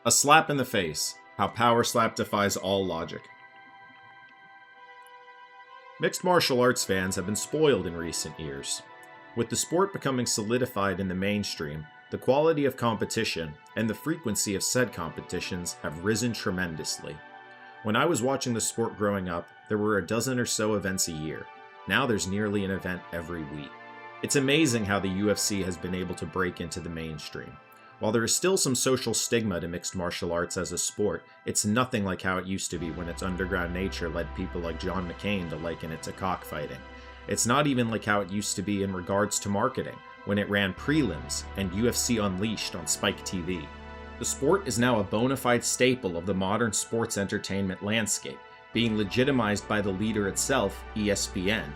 A slap in the face. How Power Slap defies all logic. Mixed martial arts fans have been spoiled in recent years. With the sport becoming solidified in the mainstream, the quality of competition and the frequency of said competitions have risen tremendously. When I was watching the sport growing up, there were a dozen or so events a year. Now there's nearly an event every week. It's amazing how the UFC has been able to break into the mainstream. While there is still some social stigma to mixed martial arts as a sport, it's nothing like how it used to be when its underground nature led people like John McCain to liken it to cockfighting. It's not even like how it used to be in regards to marketing, when it ran prelims and UFC Unleashed on Spike TV. The sport is now a bona fide staple of the modern sports entertainment landscape, being legitimized by the leader itself, ESPN.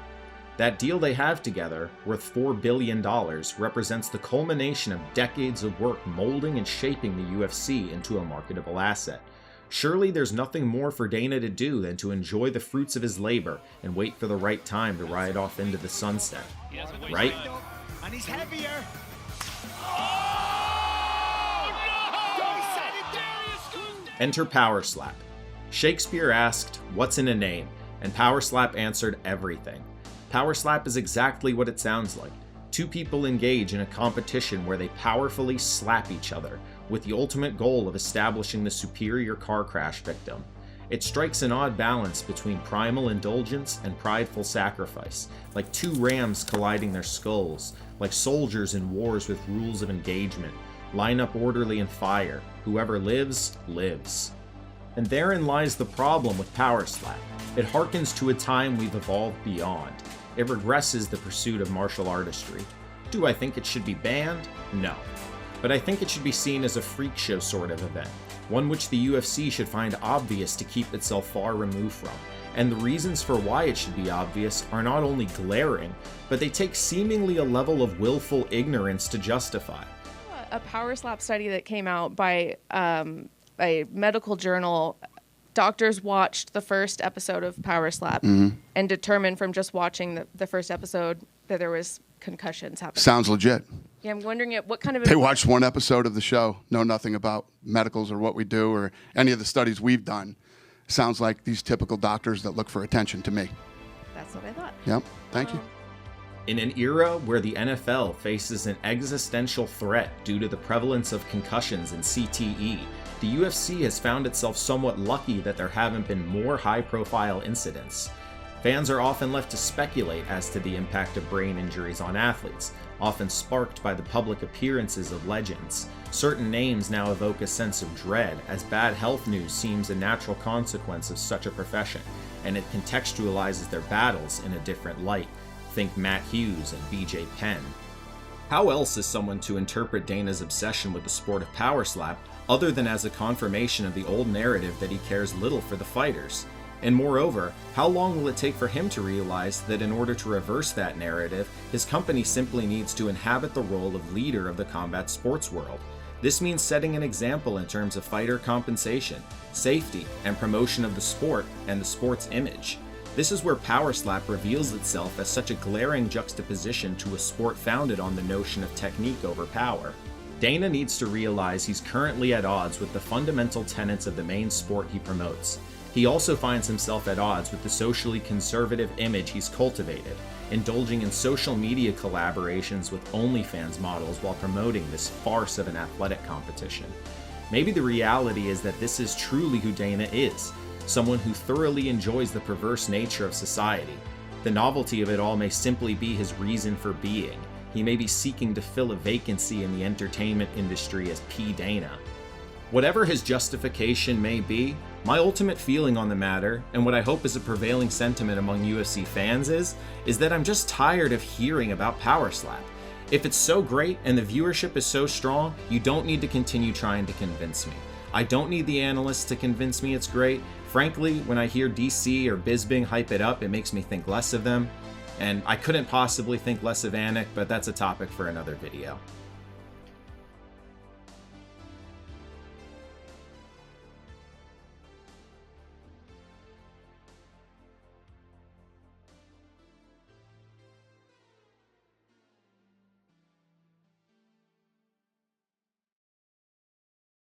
That deal they have together, worth $4 billion, represents the culmination of decades of work molding and shaping the UFC into a marketable asset. Surely there's nothing more for Dana to do than to enjoy the fruits of his labor and wait for the right time to ride off into the sunset. Right? And he's heavier. Enter Power Slap. Shakespeare asked, "What's in a name?" and Power Slap answered everything. Power Slap is exactly what it sounds like. Two people engage in a competition where they powerfully slap each other, with the ultimate goal of establishing the superior car crash victim. It strikes an odd balance between primal indulgence and prideful sacrifice, like two rams colliding their skulls, like soldiers in wars with rules of engagement. Line up orderly and fire. Whoever lives, lives. And therein lies the problem with Power Slap. It harkens to a time we've evolved beyond. It regresses the pursuit of martial artistry. Do I think it should be banned? No. But I think it should be seen as a freak show sort of event, one which the UFC should find obvious to keep itself far removed from. And the reasons for why it should be obvious are not only glaring, but they take seemingly a level of willful ignorance to justify. A Power Slap study that came out by a medical journal. Doctors watched the first episode of Power Slap and determined from just watching the first episode that there was concussions happening. Sounds legit. Yeah, I'm wondering what kind of... They watched one episode of the show, know nothing about medicals or what we do or any of the studies we've done. Sounds like these typical doctors that look for attention to me. That's what I thought. Yep, thank you. In an era where the NFL faces an existential threat due to the prevalence of concussions and CTE, the UFC has found itself somewhat lucky that there haven't been more high-profile incidents. Fans are often left to speculate as to the impact of brain injuries on athletes, often sparked by the public appearances of legends. Certain names now evoke a sense of dread, as bad health news seems a natural consequence of such a profession, and it contextualizes their battles in a different light. Think Matt Hughes and BJ Penn. How else is someone to interpret Dana's obsession with the sport of Power Slap other than as a confirmation of the old narrative that he cares little for the fighters? And moreover, how long will it take for him to realize that in order to reverse that narrative, his company simply needs to inhabit the role of leader of the combat sports world? This means setting an example in terms of fighter compensation, safety, and promotion of the sport and the sport's image. This is where Power Slap reveals itself as such a glaring juxtaposition to a sport founded on the notion of technique over power. Dana needs to realize he's currently at odds with the fundamental tenets of the main sport he promotes. He also finds himself at odds with the socially conservative image he's cultivated, indulging in social media collaborations with OnlyFans models while promoting this farce of an athletic competition. Maybe the reality is that this is truly who Dana is, someone who thoroughly enjoys the perverse nature of society. The novelty of it all may simply be his reason for being. He may be seeking to fill a vacancy in the entertainment industry as P. Dana. Whatever his justification may be, my ultimate feeling on the matter, and what I hope is a prevailing sentiment among UFC fans is that I'm just tired of hearing about Power Slap. If it's so great and the viewership is so strong, you don't need to continue trying to convince me. I don't need the analysts to convince me it's great. Frankly, when I hear DC or Bisping hype it up, it makes me think less of them. And I couldn't possibly think less of Anik, but that's a topic for another video.